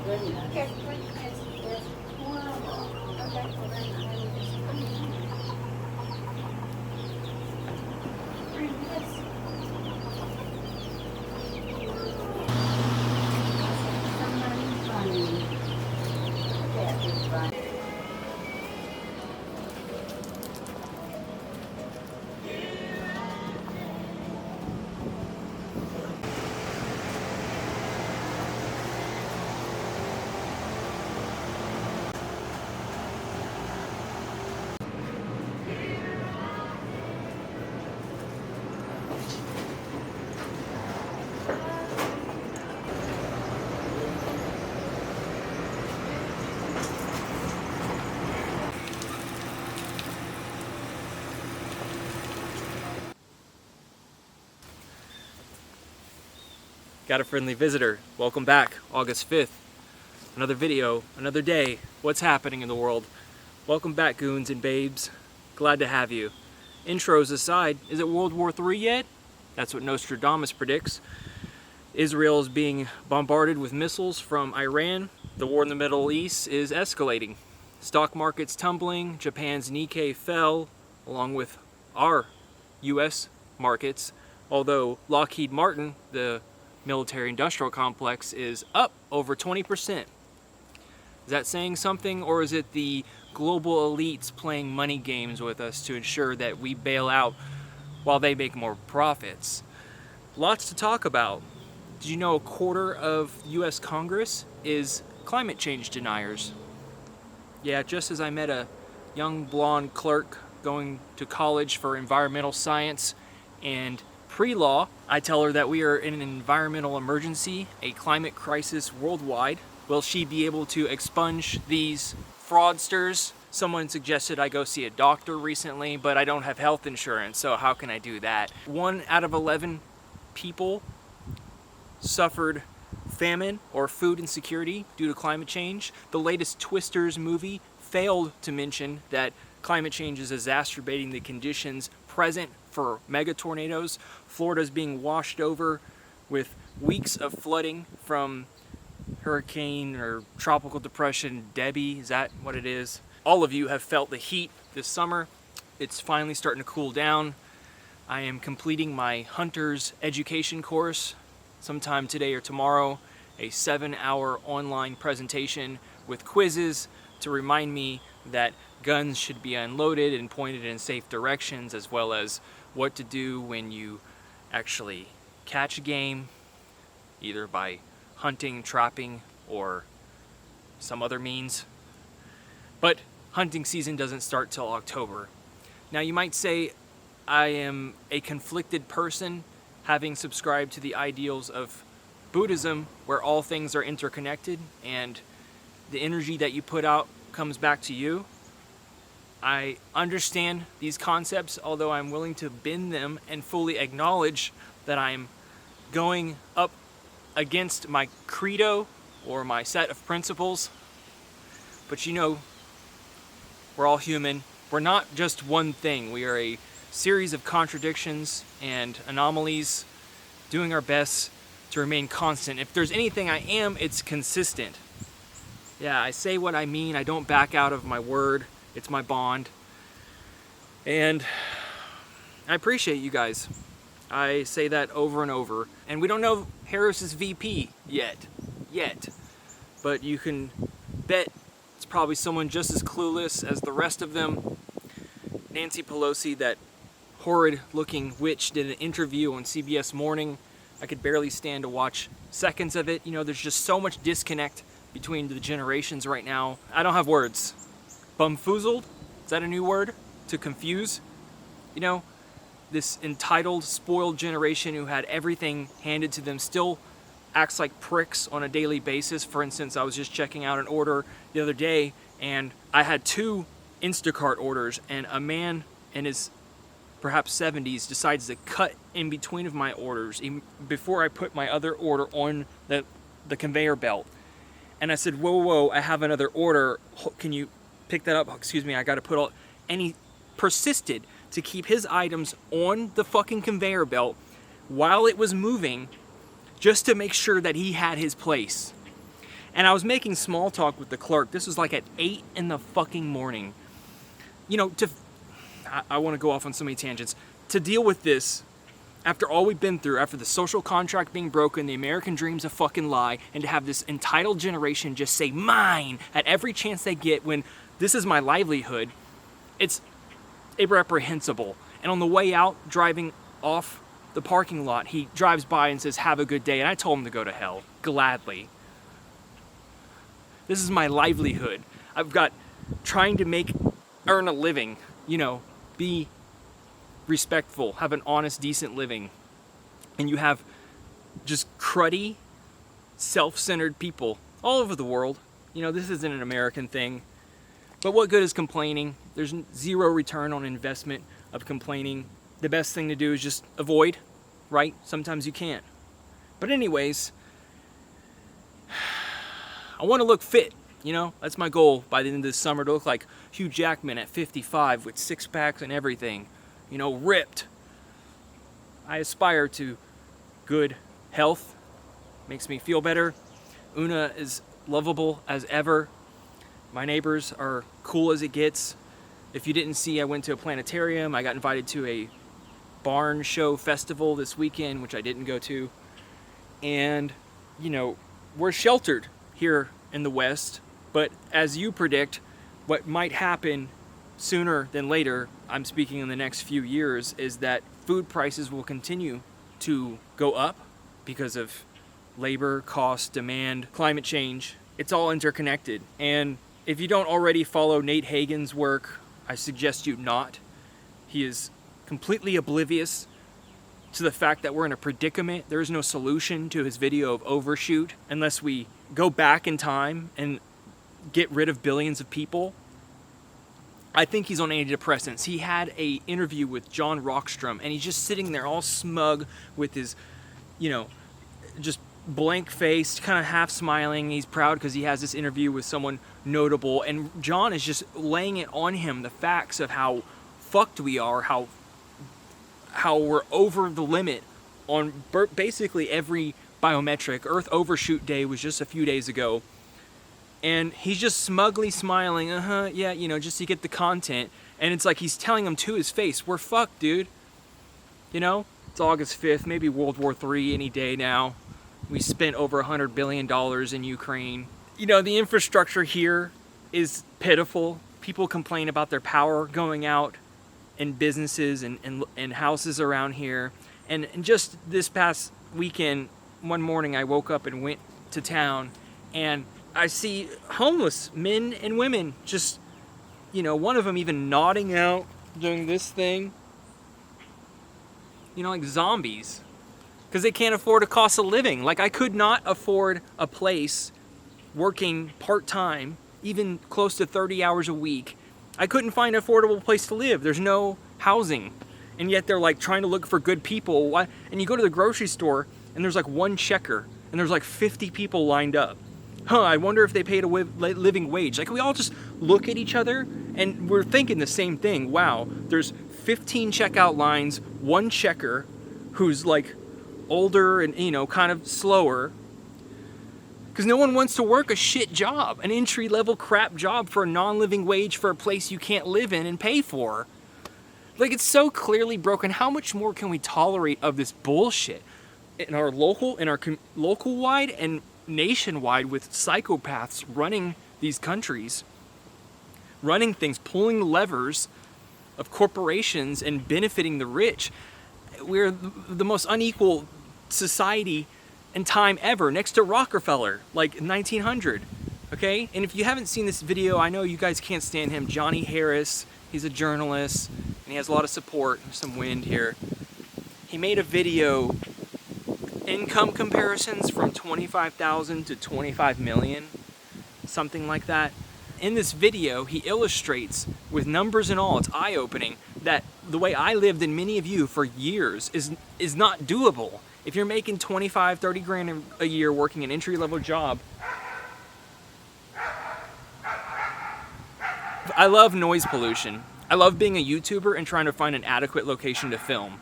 goodness. Okay, It's horrible. okay. Well, then I would just bring this. Somebody funny. That is funny. Got a friendly visitor. Welcome back, August 5th. Another video, another day. What's happening in the world? Welcome back, goons and babes. Glad to have you. Intros aside, is it World War III yet? That's what Nostradamus predicts. Israel is being bombarded with missiles from Iran. The war in the Middle East is escalating. Stock market's tumbling, Japan's Nikkei fell, along with our US markets, although Lockheed Martin, the military-industrial complex, is up over 20%. Is that saying something, or is it the global elites playing money games with us to ensure that we bail out while they make more profits? Lots to talk about. Did you know a quarter of US Congress is climate change deniers? Yeah, just as I met a young blonde clerk going to college for environmental science and pre-law, I tell her that we are in an environmental emergency, a climate crisis worldwide. Will she be able to expunge these fraudsters? Someone suggested I go see a doctor recently, but I don't have health insurance, so how can I do that? 1 out of 11 people suffered famine or food insecurity due to climate change. The latest Twisters movie failed to mention that climate change is exacerbating the conditions present for mega tornadoes. Florida's being washed over with weeks of flooding from hurricane or tropical depression Debbie. Is that what it is? All of you have felt the heat this summer. It's finally starting to cool down. I am completing my hunter's education course sometime today or tomorrow, a 7-hour online presentation with quizzes to remind me that guns should be unloaded and pointed in safe directions, as well as what to do when you actually catch a game, either by hunting, trapping, or some other means. But hunting season doesn't start till October. Now you might say I am a conflicted person, having subscribed to the ideals of Buddhism, where all things are interconnected and the energy that you put out comes back to you. I understand these concepts, although I'm willing to bend them and fully acknowledge that I'm going up against my credo or my set of principles. But you know, we're all human. We're not just one thing. We are a series of contradictions and anomalies, doing our best to remain constant. If there's anything I am, it's consistent. Yeah, I say what I mean. I don't back out of my word. It's my bond. And I appreciate you guys. I say that over and over. And we don't know Harris's VP yet. But you can bet it's probably someone just as clueless as the rest of them. Nancy Pelosi, that horrid looking witch, did an interview on CBS Morning. I could barely stand to watch seconds of it. You know, there's just so much disconnect between the generations right now. I don't have words. Bumfoozled? Is that a new word? To confuse? You know, this entitled, spoiled generation who had everything handed to them still acts like pricks on a daily basis. For instance, I was just checking out an order the other day, and I had 2 Instacart orders, and a man in his perhaps 70s decides to cut in between of my orders before I put my other order on the conveyor belt. And I said, whoa, I have another order. Can you pick that up? Excuse me, I got to put all... And he persisted to keep his items on the fucking conveyor belt while it was moving, just to make sure that he had his place. And I was making small talk with the clerk. This was like at 8 in the fucking morning. You know, I want to go off on so many tangents. To deal with this, after all we've been through, after the social contract being broken, the American dream's a fucking lie, and to have this entitled generation just say mine at every chance they get when this is my livelihood, it's irreprehensible. And on the way out, driving off the parking lot, he drives by and says, have a good day. And I told him to go to hell, gladly. This is my livelihood. I've got trying to earn a living, you know, be respectful, have an honest, decent living. And you have just cruddy, self-centered people all over the world. You know, this isn't an American thing. But what good is complaining? There's zero return on investment of complaining. The best thing to do is just avoid, right? Sometimes you can't. But anyways, I want to look fit, you know? That's my goal by the end of this summer, to look like Hugh Jackman at 55 with six packs and everything. You know, ripped. I aspire to good health. Makes me feel better. Una is lovable as ever. My neighbors are cool as it gets. If you didn't see, I went to a planetarium. I got invited to a barn show festival this weekend, which I didn't go to. And, you know, we're sheltered here in the West. But as you predict, what might happen sooner than later, I'm speaking in the next few years, is that food prices will continue to go up because of labor, cost, demand, climate change. It's all interconnected. And if you don't already follow Nate Hagen's work, I suggest you not. He is completely oblivious to the fact that we're in a predicament. There is no solution to his video of Overshoot unless we go back in time and get rid of billions of people. I think he's on antidepressants. He had an interview with John Rockstrom, and he's just sitting there all smug with his, you know, just blank faced, kind of half smiling. He's proud because he has this interview with someone notable, and John is just laying it on him, the facts of how fucked we are, how we're over the limit on basically every biometric. Earth Overshoot Day was just a few days ago, and he's just smugly smiling, yeah, you know, just to get the content. And it's like he's telling him to his face, we're fucked, dude. You know, it's August 5th, maybe World War III any day now. We spent over $100 billion in Ukraine. You know, the infrastructure here is pitiful. People complain about their power going out in businesses and houses around here. And just this past weekend, one morning I woke up and went to town, and I see homeless men and women just, you know, one of them even nodding out, doing this thing. You know, like zombies. Because they can't afford a cost of living. Like, I could not afford a place working part-time, even close to 30 hours a week. I couldn't find an affordable place to live. There's no housing. And yet they're like trying to look for good people. And you go to the grocery store and there's like one checker and there's like 50 people lined up. I wonder if they paid a living wage. Like, we all just look at each other and we're thinking the same thing. Wow, there's 15 checkout lines, one checker who's like older and, you know, kind of slower, because no one wants to work a shit job, an entry-level crap job for a non-living wage for a place you can't live in and pay for. Like, it's so clearly broken. How much more can we tolerate of this bullshit in our local-wide and nationwide, with psychopaths running these countries, running things, pulling levers of corporations and benefiting the rich? We're the most unequal society in time ever, next to Rockefeller, like 1900, okay? And if you haven't seen this video, I know you guys can't stand him, Johnny Harris. He's a journalist, and he has a lot of support. There's some wind here. He made a video, income comparisons from 25,000 to 25 million, something like that. In this video, he illustrates with numbers and all, it's eye-opening, that the way I lived and many of you for years is not doable. If you're making 25, 30 grand a year working an entry-level job. I love noise pollution. I love being a YouTuber and trying to find an adequate location to film.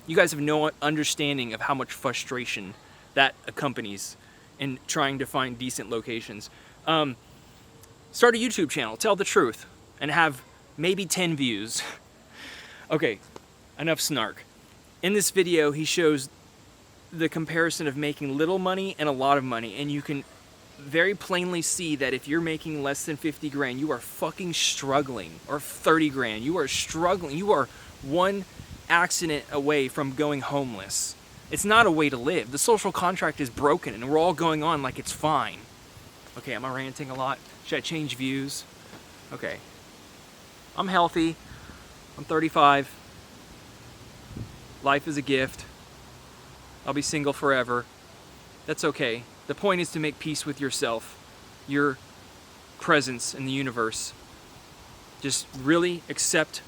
You guys have no understanding of how much frustration that accompanies. and trying to find decent locations. Start a YouTube channel, tell the truth, and have maybe 10 views. Okay, enough snark. In this video, he shows the comparison of making little money and a lot of money, and you can very plainly see that if you're making less than 50 grand, you are fucking struggling, or 30 grand, you are struggling. You are one accident away from going homeless. It's not a way to live. The social contract is broken, and we're all going on like it's fine. Okay, am I ranting a lot? Should I change views? Okay. I'm healthy. I'm 35. Life is a gift. I'll be single forever. That's okay. The point is to make peace with yourself, your presence in the universe. Just really accept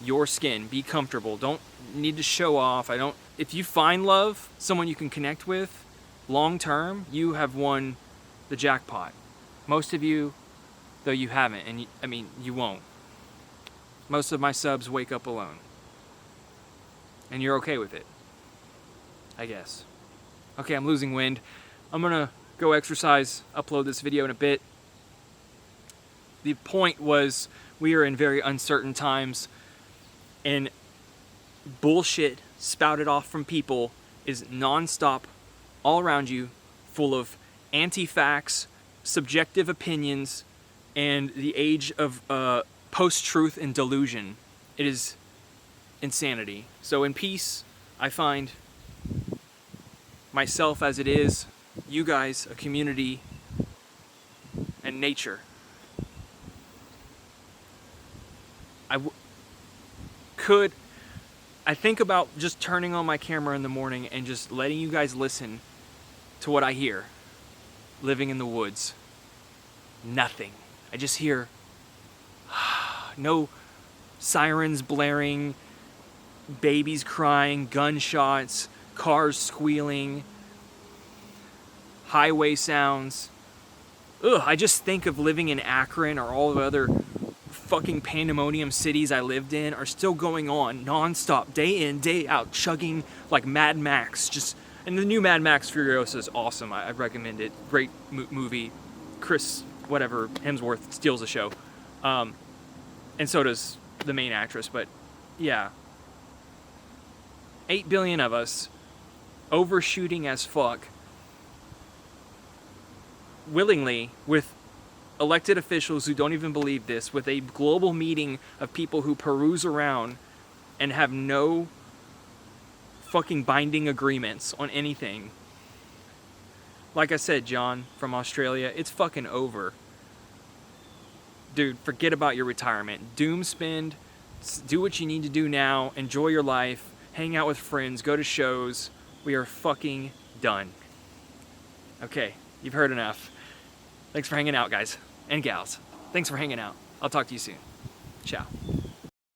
your skin. Be comfortable. Don't need to show off. If you find love, someone you can connect with, long term, you have won the jackpot. Most of you, though, you haven't, and you won't. Most of my subs wake up alone. And you're okay with it, I guess. Okay, I'm losing wind. I'm gonna go exercise, upload this video in a bit. The point was, we are in very uncertain times, and bullshit spouted off from people is nonstop all around you, full of anti-facts, subjective opinions, and the age of post-truth and delusion. It is insanity. So in peace, I find myself as it is, you guys, a community, and nature. I think about just turning on my camera in the morning and just letting you guys listen to what I hear living in the woods. Nothing. I just hear no sirens blaring, babies crying, gunshots, cars squealing, highway sounds. Ugh, I just think of living in Akron, or all the other fucking pandemonium cities I lived in are still going on non-stop, day in, day out, chugging like Mad Max. And the new Mad Max Furiosa is awesome. I recommend it. Great movie. Chris, whatever, Hemsworth steals the show. And so does the main actress. But yeah, 8 billion of us, overshooting as fuck, willingly, with elected officials who don't even believe this, with a global meeting of people who peruse around and have no fucking binding agreements on anything. Like I said, John from Australia, it's fucking over. Dude, forget about your retirement. Doom spend, do what you need to do now, enjoy your life, hang out with friends, go to shows. We are fucking done. Okay, you've heard enough. Thanks for hanging out, guys and gals. Thanks for hanging out. I'll talk to you soon. Ciao.